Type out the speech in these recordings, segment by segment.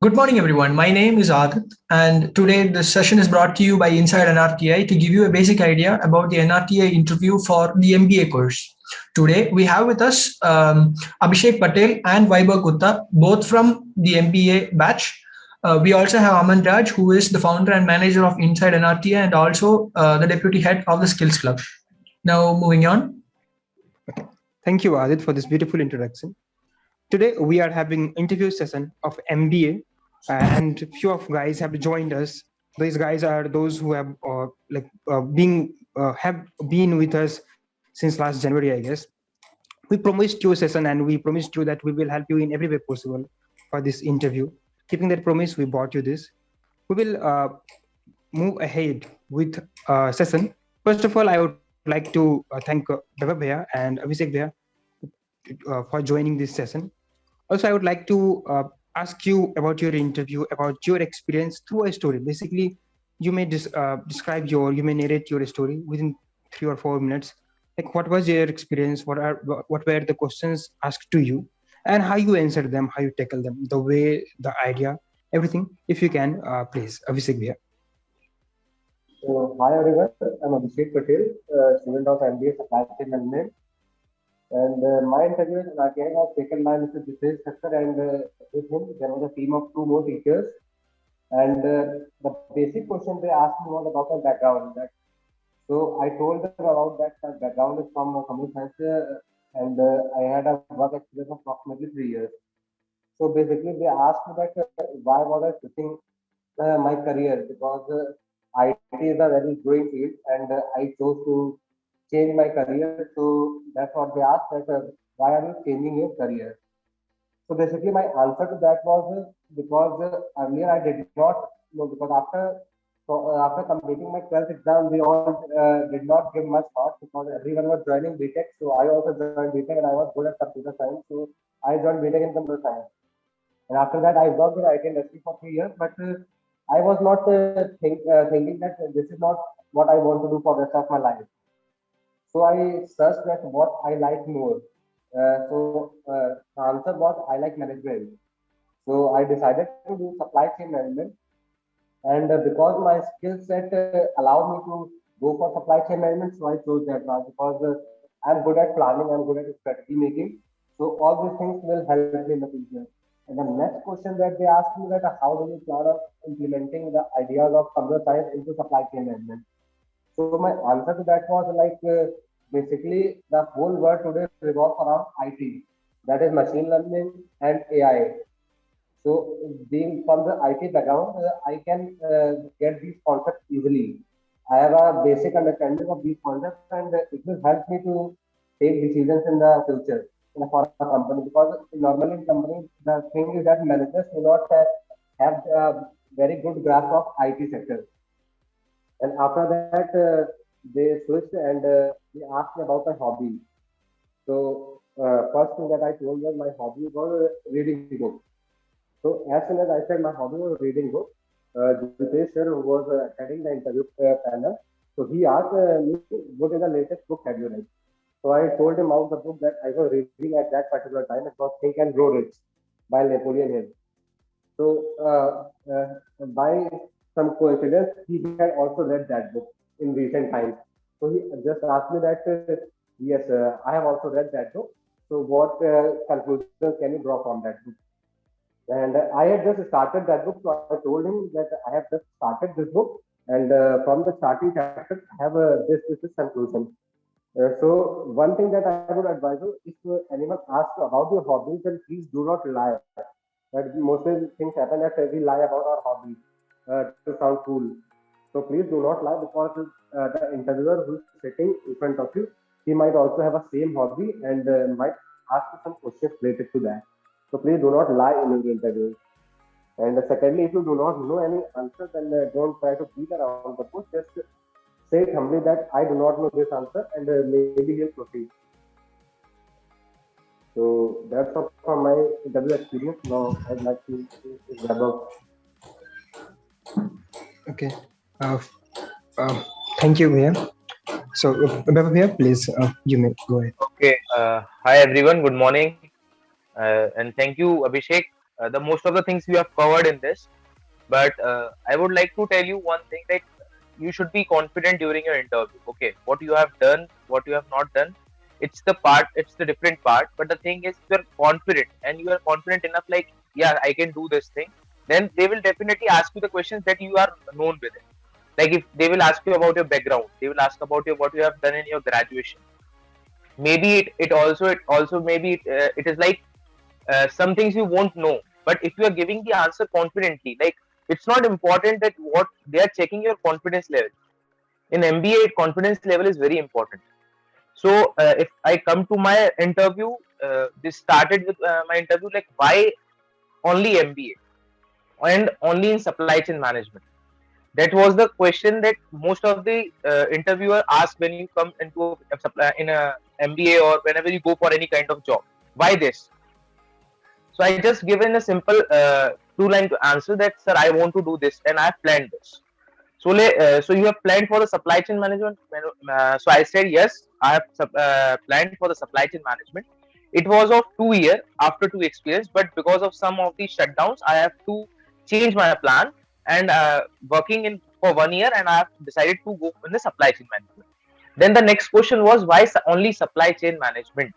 Good morning, everyone. My name is Adit, and today this session is brought to you by Inside Nrti to give you a basic idea about the Nrti interview for the MBA course. Today, we have with us Abhishek Patel and Vaibhav Gupta, both from the MBA batch. We also have Aman Raj, who is the founder and manager of Inside Nrti and also the deputy head of the Skills Club. Now, moving on. Okay. Thank you, Adit, for this beautiful introduction. Today, we are having interview session of MBA, and few of guys have joined us. These guys are those who have have been with us since last January, I guess. We promised you a session, and we promised you that we will help you in every way possible for this interview. Keeping that promise, we brought you this. We will move ahead with session. First of all, I would like to thank Vaibhav Bhaiya and Abhishek Bhaiya for joining this session. Also, I would like to ask you about your interview, about your experience through a story. Basically, you may you may narrate your story within 3 or 4 minutes. Like, what was your experience? What were the questions asked to you, and how you answered them, how you tackle them, the way, the idea, everything. If you can, please, Abhishek Bhaiya. So, hi everyone, I'm Abhishek Patel, student of MBA Supply Chain Management. And my interview in Nrti was taken by Mr. Jitesh Thakkar, and with him there was a team of 2 more teachers. And the basic question they asked me was about my background. So I told them about that my background is from computer science, and I had a work experience of approximately 3 years. So basically they asked me that why was I switching my career, because IT is a very growing field, and I chose to change my career. So that's what they asked, that why are you changing your career? So basically my answer to that was because earlier I did not know, because after completing my 12th exam, we all did not give much thought, because everyone was joining BTech. So I also joined BTech, and I was good at computer science. So I joined BTech in computer science. And after that, I worked in the IT industry for 3 years, but I was not thinking that this is not what I want to do for the rest of my life. So I searched that what I like more. The answer was I like management. So I decided to do supply chain management, and because my skill set allowed me to go for supply chain management, so I chose that path, because I'm good at planning, I'm good at strategy making. So all these things will help me in the future. And the next question that they asked me, that how do you plan on implementing the ideas of computer science into supply chain management? So my answer to that was like basically the whole world today revolves around IT, that is machine learning and AI. So being from the IT background, I can get these concepts easily. I have a basic understanding of these concepts, and it will help me to take decisions in the future for a company. Because normally in companies, the thing is that managers do not have a very good grasp of IT sector. And after that, they switched, and they asked me about my hobby. So first thing that I told them, my hobby was reading books. So as soon as I said my hobby was reading books, Jitesh sir, who was attending the interview panel, so he asked me, what is the latest book have you read? So I told him about the book that I was reading at that particular time. It was Think and Grow Rich by Napoleon Hill. So by some coincidence, he had also read that book in recent times. So he just asked me that, yes, I have also read that book. So what conclusions can you draw from that book? And I had just started that book, so I told him that I have just started this book, and from the starting chapter, I have this conclusion. So one thing that I would advise you, if anyone asks about your hobbies, then please do not lie. That mostly things happen that we lie about our hobbies to sound cool. So please do not lie, because the interviewer who is sitting in front of you, he might also have a same hobby, and might ask you some questions related to that. So please do not lie in your interview. And secondly, if you do not know any answer, then don't try to beat around the bush. Just say it humbly that I do not know this answer, and maybe he'll proceed. So that's all from my interview experience. Now I'd like to wrap up. Okay. Thank you, Bhaiya. So, Vaibhav Bhaiya, please, you may go ahead. Okay. Hi everyone. Good morning. And thank you, Abhishek, the most of the things we have covered in this. But I would like to tell you one thing, that you should be confident during your interview. Okay, what you have done, what you have not done, it's the different part. But the thing is, you're confident and you are confident enough, like, yeah, I can do this thing. Then they will definitely ask you the questions that you are known with it. Like if they will ask you about your background, they will ask about your what you have done in your graduation. Maybe it also maybe it is like some things you won't know. But if you are giving the answer confidently, like, it's not important that what they are checking your confidence level. In MBA, confidence level is very important. So if I come to my interview, this started with my interview, like, why only MBA and only in supply chain management. That was the question that most of the interviewer ask when you come into in a MBA, or whenever you go for any kind of job. Why this? So I just given a simple two line to answer that, sir, I want to do this and I have planned this. So so you have planned for the supply chain management. So I said yes, I have planned for the supply chain management. It was of 2 year after 2 experience, but because of some of the shutdowns, I have to change my plan and working in for 1 year, and I have decided to go in the supply chain management. Then the next question was, why only supply chain management?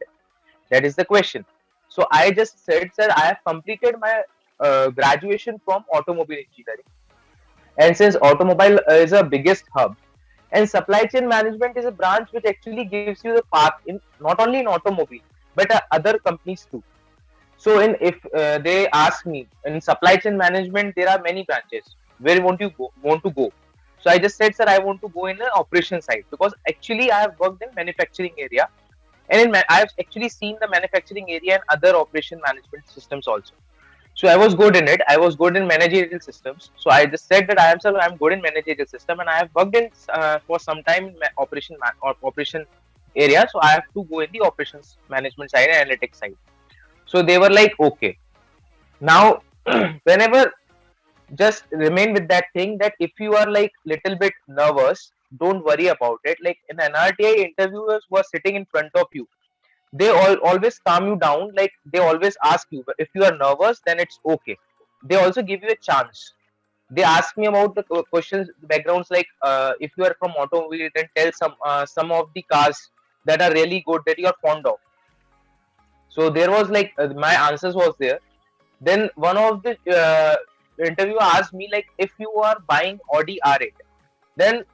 That is the question. So I just said, sir, I have completed my graduation from automobile engineering, and since automobile is a biggest hub, and supply chain management is a branch which actually gives you the path in not only in automobile but other companies too. So in if they ask me, in supply chain management there are many branches, where want to go? So I just said, sir, I want to go in the operation side, because actually I have worked in manufacturing area, and I have actually seen the manufacturing area and other operation management systems also. So I was good in it. I was good in managerial systems. So I just said that I'm good in managerial system, and I have worked in for some time in operation area. So I have to go in the operations management side and analytics side. So they were like, okay. Now, whenever, just remain with that thing, that if you are like little bit nervous, don't worry about it. Like in NRTI, interviewers who are sitting in front of you, they always calm you down. Like they always ask you, but if you are nervous, then it's okay. They also give you a chance. They ask me about the questions, backgrounds, like if you are from automobile, then tell some of the cars that are really good that you are fond of. So there was like my answers was there. Then one of the interviewer asked me, like, if you are buying Audi R8, then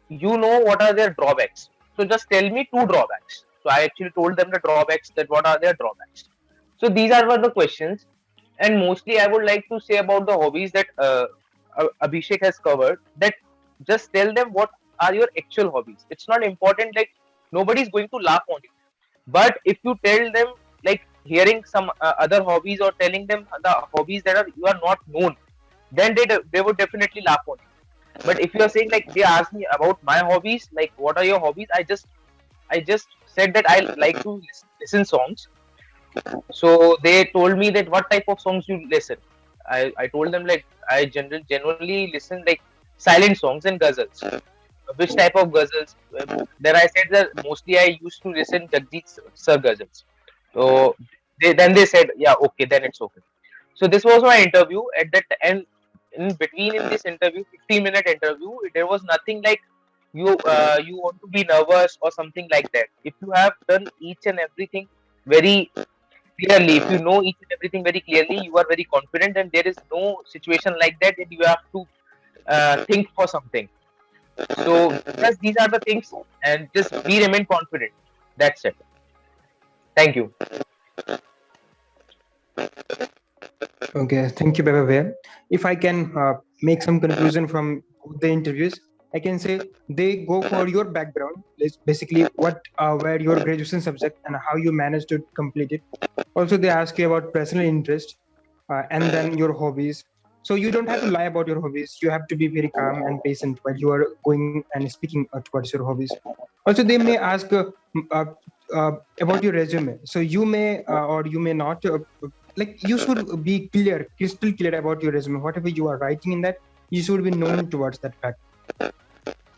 you know what are their drawbacks. So just tell me two drawbacks. So I actually told them the drawbacks, that what are their drawbacks. So these are one of the questions. And mostly I would like to say about the hobbies that Abhishek has covered, that just tell them what are your actual hobbies. It's not important, like nobody is going to laugh on you. But if you tell them, like hearing some other hobbies, or telling them the hobbies that are you are not known, then they would definitely laugh on you. But if you are saying, like, they ask me about my hobbies, like what are your hobbies, I just said that I like to listen songs. So they told me that what type of songs you listen. I told them, like, I generally listen like silent songs and ghazals. Which type of ghazals? Then I said that mostly I used to listen Jagjit Sir ghazals. So then they said, yeah, okay, then it's okay. So this was my interview. At that, and in between in this interview, 15-minute interview, there was nothing like you want to be nervous or something like that. If you have done each and everything very clearly, if you know each and everything very clearly, you are very confident, and there is no situation like that that you have to think for something. So just these are the things, and just we remain confident. That's it. Thank you. Okay, thank you, Bebe. If I can make some conclusion from both the interviews, I can say they go for your background, basically what were your graduation subject and how you managed to complete it. Also, they ask you about personal interest and then your hobbies. So you don't have to lie about your hobbies. You have to be very calm and patient while you are going and speaking towards your hobbies. Also, they may ask uh, about your resume. So you may or you may not. Like you should be clear, crystal clear about your resume. Whatever you are writing in that, you should be known towards that fact.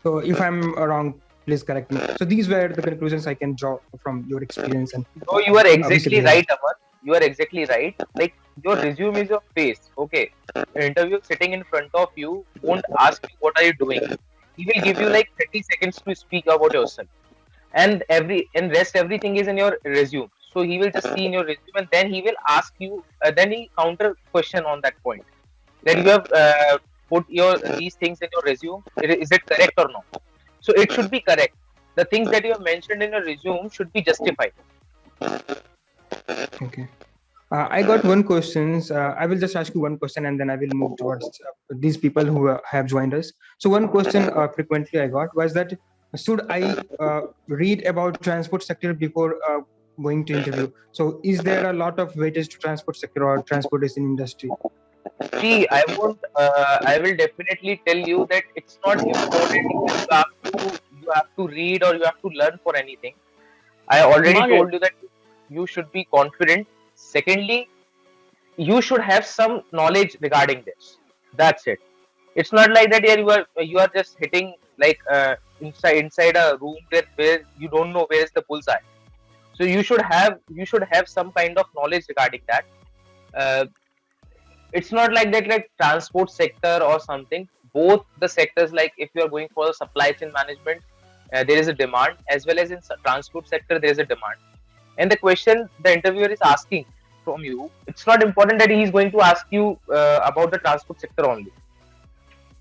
So if I'm wrong, please correct me. So these were the conclusions I can draw from your experience. And No, you are exactly right, Amar. you are exactly right. Like your resume is your face. Okay, an interviewer sitting in front of you won't ask you what are you doing. He will give you like 30 seconds to speak about yourself, and rest everything is in your resume. So he will just see in your resume, and then he will ask you. Then he counter question on that point that you have put your these things in your resume. Is it correct or not? So it should be correct. The things that you have mentioned in your resume should be justified. Okay. I got one question. I will just ask you one question and then I will move towards these people who have joined us. So one question frequently I got was that should I read about transport sector before going to interview? So is there a lot of weightage to transport sector or transportation industry? See, I will definitely tell you that it's not important if you have to read or you have to learn for anything. I already told you that you should be confident. Secondly, you should have some knowledge regarding this. That's it. It's not like that. Yeah, you are just hitting like inside a room where you don't know where is the bullseye. So you should have some kind of knowledge regarding that. Uh, it's not like that, like transport sector or something. Both the sectors, like if you are going for supply chain management, there is a demand, as well as in transport sector there is a demand. And the question the interviewer is asking from you, it's not important that he is going to ask you about the transport sector only.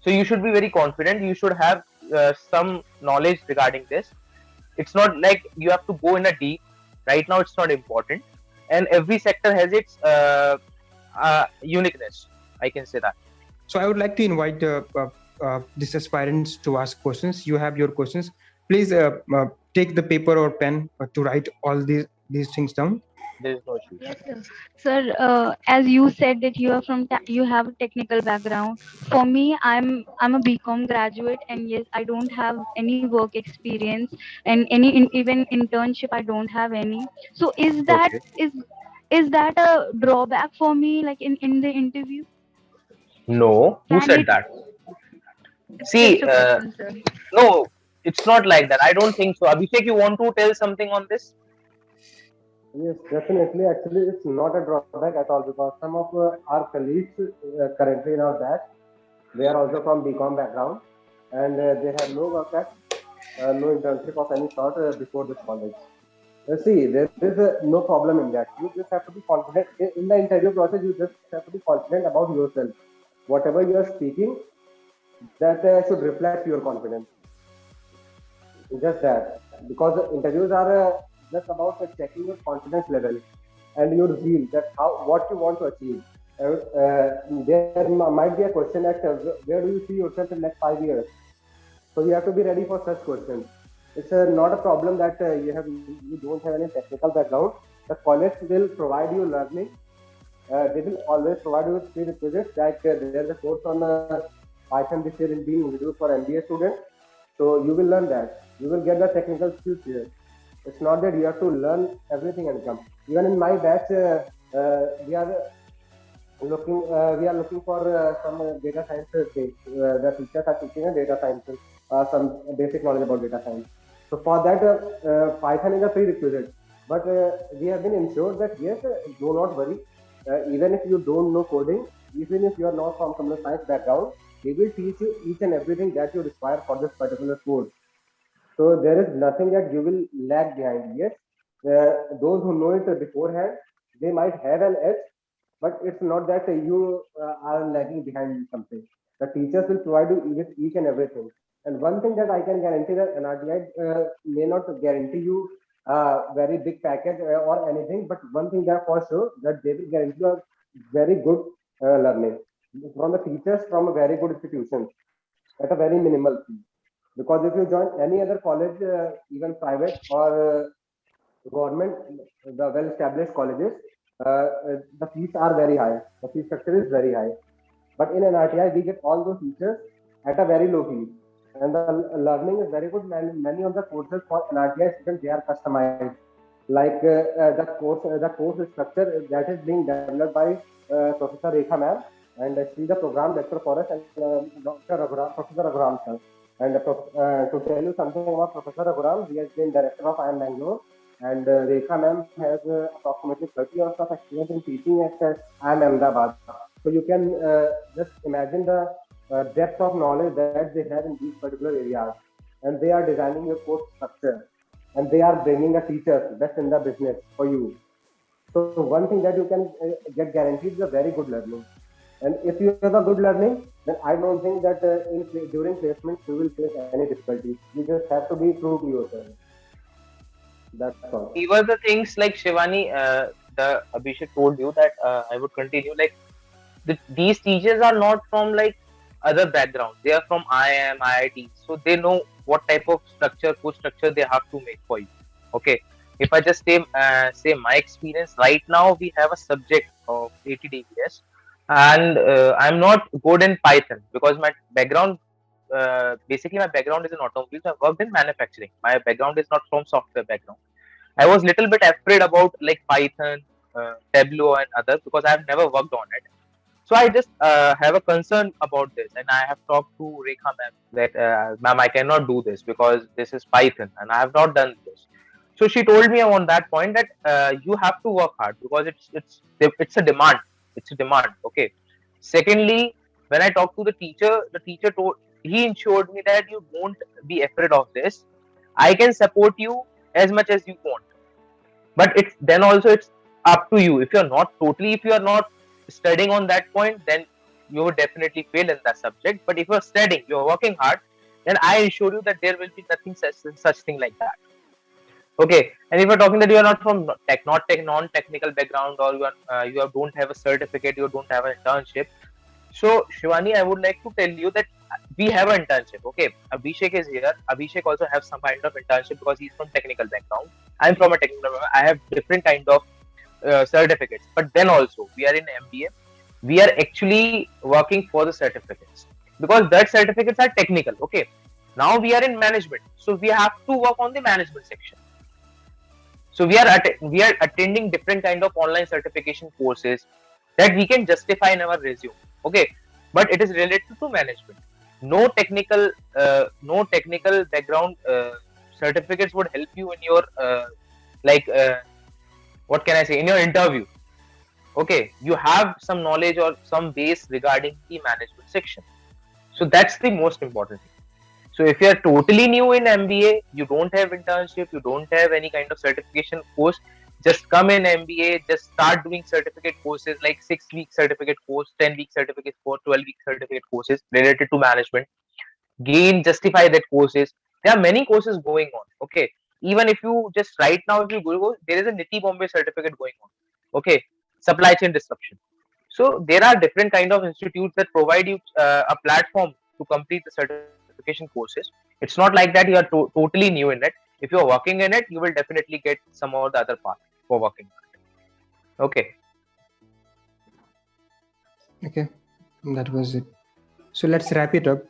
So you should be very confident. You should have some knowledge regarding this. It's not like you have to go in a deep. Right now it's not important, and every sector has its uniqueness, I can say that. So I would like to invite these aspirants to ask questions. You have your questions. Please take the paper or pen to write all these things down. There is no issue. Yes, sir. Sir, as you said that you are you have a technical background. For me, I'm a BCom graduate, and yes, I don't have any work experience and even internship. I don't have any. So Okay. is that a drawback for me, like in the interview? No, who Can said it? that? It's See, just a question, sir. no, it's not like that. I don't think so. Abhishek, you want to tell something on this? Yes, definitely. Actually, it's not a drawback at all because some of our colleagues currently in our batch, they are also from BCom background and they have no work at, no internship of any sort before this college. See, there is no problem in that. You just have to be confident in the interview process. You just have to be confident about yourself. Whatever you are speaking, that should reflect your confidence. Just that, because the interviews are just about checking your confidence level and your zeal, that how what you want to achieve. There might be a question at where do you see yourself in next 5 years? So you have to be ready for such questions. It's not a problem that you don't have any technical background. The college will provide you learning. They will always provide you with prerequisites. Like there is a course on Python this year is being introduced for MBA students. So you will learn that. You will get the technical skills here. It's not that you have to learn everything and come. Even in my batch, we are looking for some data science things. The teachers are teaching data science, some basic knowledge about data science. So for that, Python is a prerequisite. But we have been ensured that yes, do not worry. Even if you don't know coding, even if you are not from computer science background, they will teach you each and everything that you require for this particular course. So there is nothing that you will lag behind. Yes, those who know it beforehand, they might have an edge, but it's not that you are lagging behind something. The teachers will provide you with each and everything. And one thing that I can guarantee that NRTI may not guarantee you a very big package or anything, but one thing that for sure that they will guarantee you a very good learning from the teachers from a very good institutions at a very minimal fee. Because if you join any other college, even private or government, the well-established colleges, the fees are very high. The fee structure is very high. But in NRTI, we get all those features at a very low fee. And the learning is very good. Many of the courses for NRTI students, they are customized. Like the course structure that is being developed by Professor Rekha ma'am, and she is the program director for us, and Professor Raghuram sir. And to tell you something about Professor Raghuram, he has been director of IIM Bangalore, and Rekha ma'am has approximately 30 years of experience in teaching at IIM Ahmedabad. So you can just imagine the depth of knowledge that they have in these particular areas, and they are designing your course structure, and they are bringing a teacher best in the business for you. So one thing that you can get guaranteed is a very good learning. And if you have a good learning, then I don't think that during placements you will face any difficulties. You just have to be true to yourself. That's all. These were the things like Shivani, the Abhishek told you that I would continue. Like these teachers are not from like other backgrounds. They are from IIM, IIT, so they know what type of structure, course structure they have to make for you. Okay, if I just say my experience right now, we have a subject of 80 DBS, and I'm not good in Python because my background. Basically, my background is in automobiles. I've worked in manufacturing. My background is not from software background. I was little bit afraid about like Python, Tableau, and others because I've never worked on it. So I just have a concern about this, and I have talked to Rekha ma'am that ma'am, I cannot do this because this is Python, and I have not done this. So she told me on that point that you have to work hard because it's a demand. It's a demand. Okay. Secondly, when I talked to the teacher told he ensured me that you won't be afraid of this. I can support you as much as you want, but it's then also it's up to you. If you are not studying on that point, then you will definitely fail in that subject. But if you're studying, you're working hard, then I assure you that there will be nothing such thing like that. Okay, and if you're talking that you are not from non-technical background, or don't have a certificate, you don't have an internship. So Shivani, I would like to tell you that we have an internship. Okay, Abhishek is here. Abhishek also has some kind of internship because he's from technical background. I'm from a technical background. I have different kind of certificates. But then also we are in MBA. We are actually working for the certificates because that certificates are technical. Okay. Now we are in management, so we have to work on the management section. So we are attending different kind of online certification courses that we can justify in our resume. Okay, but it is related to management. No technical background certificates would help you in your like what can I say, in your interview. Okay, you have some knowledge or some base regarding the management section. So that's the most important thing. So if you are totally new in MBA, you don't have internship, you don't have any kind of certification course, just come in MBA, just start doing certificate courses like 6-week certificate course, 10-week certificate course, 12-week certificate courses related to management. Justify that courses. There are many courses going on. Okay. Even if you just right now, if you go, there is a Nrti Bombay certificate going on. Okay. Supply chain disruption. So there are different kind of institutes that provide you a platform to complete the certification courses. It's not like that you are totally new in it. If you are working in it, you will definitely get some or the other path for working. Okay. Okay, that was it. So let's wrap it up.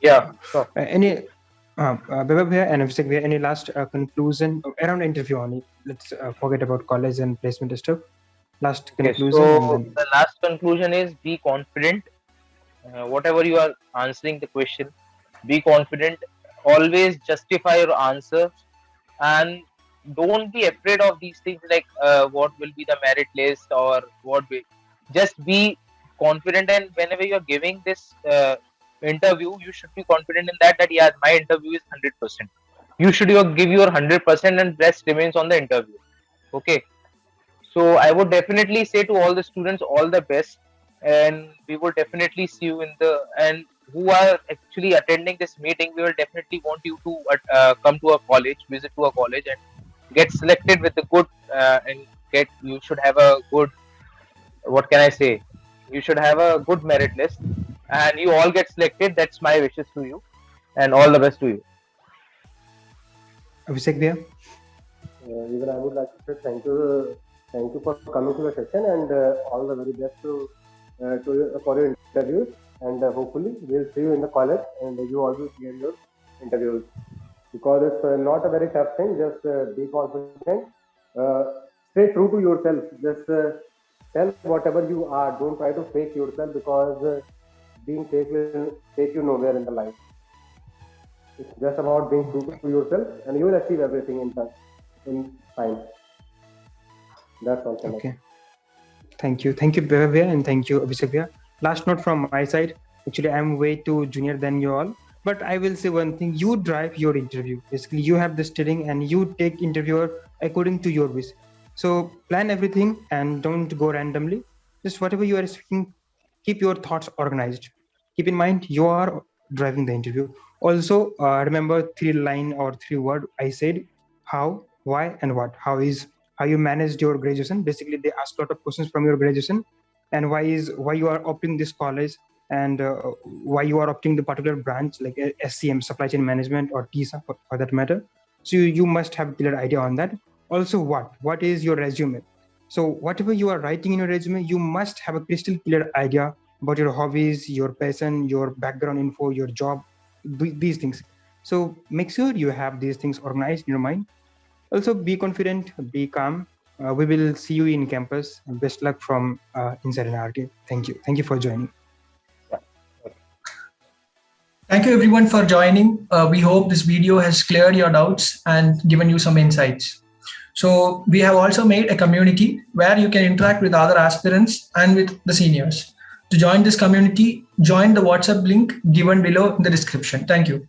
Yeah. Sure. Vaibhav here and Abhishek here, any last conclusion around the interview only? Let's forget about college and placement stuff. Last conclusion. So the last conclusion is be confident. Whatever you are answering the question, be confident. Always justify your answer, and don't be afraid of these things like what will be the merit list or what will. Just be confident, and whenever you are giving this interview, you should be confident in that yeah, my interview is 100%. You should give your 100%, and rest remains on the interview. Okay. So I would definitely say to all the students, all the best, and we will definitely see you in the and who are actually attending this meeting. We will definitely want you to come to a college, visit to a college, and get selected with the good and get. You should have a good. What can I say? You should have a good merit list, and you all get selected. That's my wishes to you, and all the best to you. Abhishek there. Even I would like to say thank you for coming to the session, and all the very best for your interviews. And hopefully we'll see you in the college, and you also clear your interviews, because it's not a very tough thing. Just be confident, stay true to yourself. Just tell whatever you are. Don't try to fake yourself, because being fake will take you nowhere in the life. It's just about being true to yourself, and you will achieve everything in time. in science. That's all from Okay. Thank you, Bhavya, and thank you, Abhishek. Last note from my side. Actually, I'm way too junior than you all, but I will say one thing: you drive your interview. Basically, you have the steering, and you take interviewer according to your wish. So plan everything and don't go randomly. Just whatever you are speaking, keep your thoughts organized. Keep in mind you are driving the interview. Also, remember three line or three word I said: how, why, and what. How you managed your graduation. Basically, they ask a lot of questions from your graduation, and why you are opting this college, and why you are opting the particular branch like SCM, supply chain management, or TISA for that matter. So you must have clear idea on that. Also, what is your resume? So whatever you are writing in your resume, you must have a crystal clear idea about your hobbies, your passion, your background info, your job, these things. So make sure you have these things organized in your mind. Also, be confident, be calm. We will see you in campus. Best luck from Inside Nrti. Thank you. Thank you for joining. Thank you everyone for joining. We hope this video has cleared your doubts and given you some insights. So we have also made a community where you can interact with other aspirants and with the seniors. To join this community, join the WhatsApp link given below in the description. Thank you.